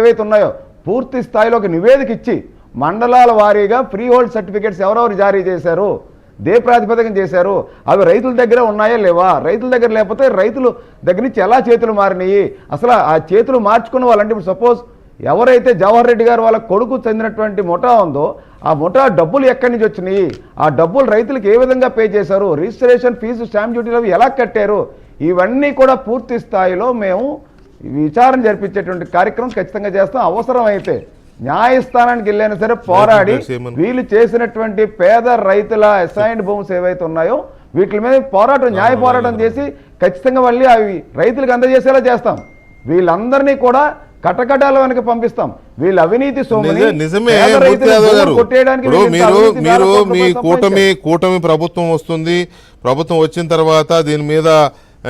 ఏవైతే ఉన్నాయో పూర్తి స్థాయిలో ఒక నివేదిక ఇచ్చి మండలాల వారీగా ఫ్రీ హోల్డ్ సర్టిఫికేట్స్ ఎవరెవరు జారీ చేశారు, దే ప్రాతిపదికన చేశారు, అవి రైతుల దగ్గర ఉన్నాయా లేవా, రైతుల దగ్గర లేకపోతే రైతుల దగ్గర నుంచి ఎలా చేతులు మారినాయి, అసలు ఆ చేతులు మార్చుకున్న వాళ్ళంటే ఇప్పుడు సపోజ్ ఎవరైతే జవహర్ రెడ్డి గారు వాళ్ళ కొడుకు చెందినటువంటి ముఠా ఉందో ఆ ముఠా డబ్బులు ఎక్కడి నుంచి వచ్చినాయి, ఆ డబ్బులు రైతులకు ఏ విధంగా పే చేశారు, రిజిస్ట్రేషన్ ఫీజు స్టాంప్ డ్యూటీలు ఎలా కట్టారు, ఇవన్నీ కూడా పూర్తి స్థాయిలో మేము విచారణ జరిపించేటువంటి కార్యక్రమం ఖచ్చితంగా చేస్తాం. అవసరం అయితే న్యాయస్థానానికి వెళ్ళైనా సరే పోరాడి వీళ్ళు చేసినటువంటి పేద రైతుల అసైన్డ్ భూమ్స్ ఏవైతే ఉన్నాయో వీటి మీద పోరాటం, న్యాయ పోరాటం చేసి ఖచ్చితంగా మళ్ళీ అవి రైతులకు అందజేసేలా చేస్తాం. వీళ్ళందరినీ కూడా కటకటాల వెనక పంపిస్తాం. వీళ్ళు అవినీతి కూటమి ప్రభుత్వం వస్తుంది, ప్రభుత్వం వచ్చిన తర్వాత దీని మీద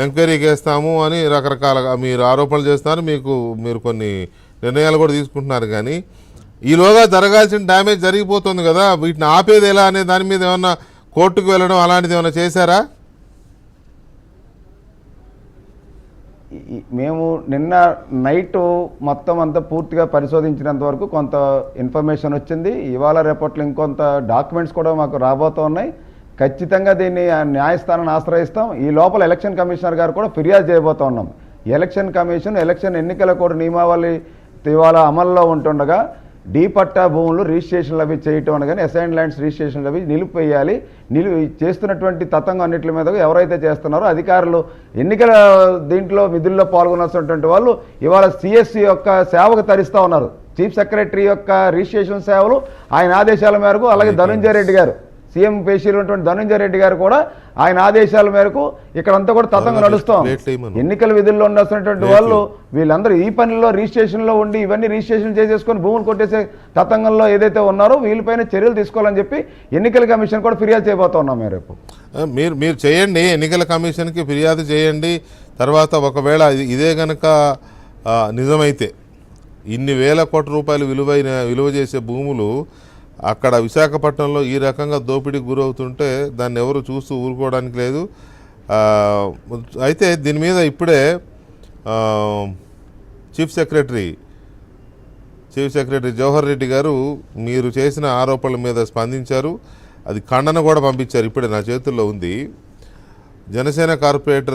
ఎంక్వైరీ చేస్తాము అని రకరకాలుగా మీరు ఆరోపణలు చేస్తున్నారు, మీరు కొన్ని నిర్ణయాలు కూడా తీసుకుంటున్నారు. కానీ ఈలోగా జరగాల్సిన డ్యామేజ్ జరిగిపోతుంది కదా, వీటిని ఆపేది ఎలా అనే దాని మీద ఏమన్నా కోర్టుకు వెళ్ళడం అలాంటిది ఏమైనా చేశారా? మేము నిన్న నైట్ మొత్తం అంతా పూర్తిగా పరిశోధించినంత వరకు కొంత ఇన్ఫర్మేషన్ వచ్చింది. ఇవాళ రేపట్లో ఇంకొంత డాక్యుమెంట్స్ కూడా మాకు రాబోతూ ఉన్నాయి. ఖచ్చితంగా దీన్ని న్యాయస్థానాన్ని ఆశ్రయిస్తాం. ఈ లోపల ఎలక్షన్ కమిషనర్ గారు కూడా ఫిర్యాదు చేయబోతూ ఉన్నాం. ఎలక్షన్ కమిషన్ ఎలక్షన్ ఎన్నికల కోడ్ నియమావళి ఇవాళ అమల్లో ఉంటుండగా డీ పట్టా భూములు రిజిస్ట్రేషన్లు అవి చేయటం అనగానే అసైన్ ల్యాండ్స్ రిజిస్ట్రేషన్లు అవి నిలిపివేయాలి. చేస్తున్నటువంటి తతంగం అన్నింటి మీద ఎవరైతే చేస్తున్నారో అధికారులు ఎన్నికల దీంట్లో విధుల్లో పాల్గొనాల్సినటువంటి వాళ్ళు ఇవాళ సిఎస్సి యొక్క సేవకు తరిస్తూ ఉన్నారు. చీఫ్ సెక్రటరీ యొక్క రిజిస్ట్రేషన్ సేవలు ఆయన ఆదేశాల మేరకు, అలాగే ధనుంజయ రెడ్డి గారు సీఎం పేషీలు ఉన్నటువంటి ధనుంజయ రెడ్డి గారు కూడా ఆయన ఆదేశాల మేరకు ఇక్కడంతా కూడా తతంగం నడుస్తాం. ఎన్నికల విధుల్లో ఉండాల్సినటువంటి వాళ్ళు వీళ్ళందరూ ఈ పనిలో రిజిస్ట్రేషన్లో ఉండి ఇవన్నీ రిజిస్ట్రేషన్ చేసేసుకొని భూములు కొట్టేసే తతంగంలో ఏదైతే ఉన్నారో వీళ్ళపైన చర్యలు తీసుకోవాలని చెప్పి ఎన్నికల కమిషన్ కూడా ఫిర్యాదు చేయబోతా ఉన్నాం. రేపు మీరు చేయండి, ఎన్నికల కమిషన్కి ఫిర్యాదు చేయండి. తర్వాత ఒకవేళ ఇదే కనుక నిజమైతే ఇన్ని వేల కోట్ల రూపాయలు విలువ చేసే భూములు అక్కడ విశాఖపట్నంలో ఈ రకంగా దోపిడీకి గురవుతుంటే దాన్ని ఎవరు చూస్తూ ఊరుకోవడానికి లేదు. అయితే దీని మీద ఇప్పుడే చీఫ్ సెక్రటరీ జవహర్ రెడ్డి గారు మీరు చేసిన ఆరోపణల మీద స్పందించారు. అది ఖండన కూడా పంపించారు, ఇప్పుడే నా చేతుల్లో ఉంది. జనసేన కార్పొరేటర్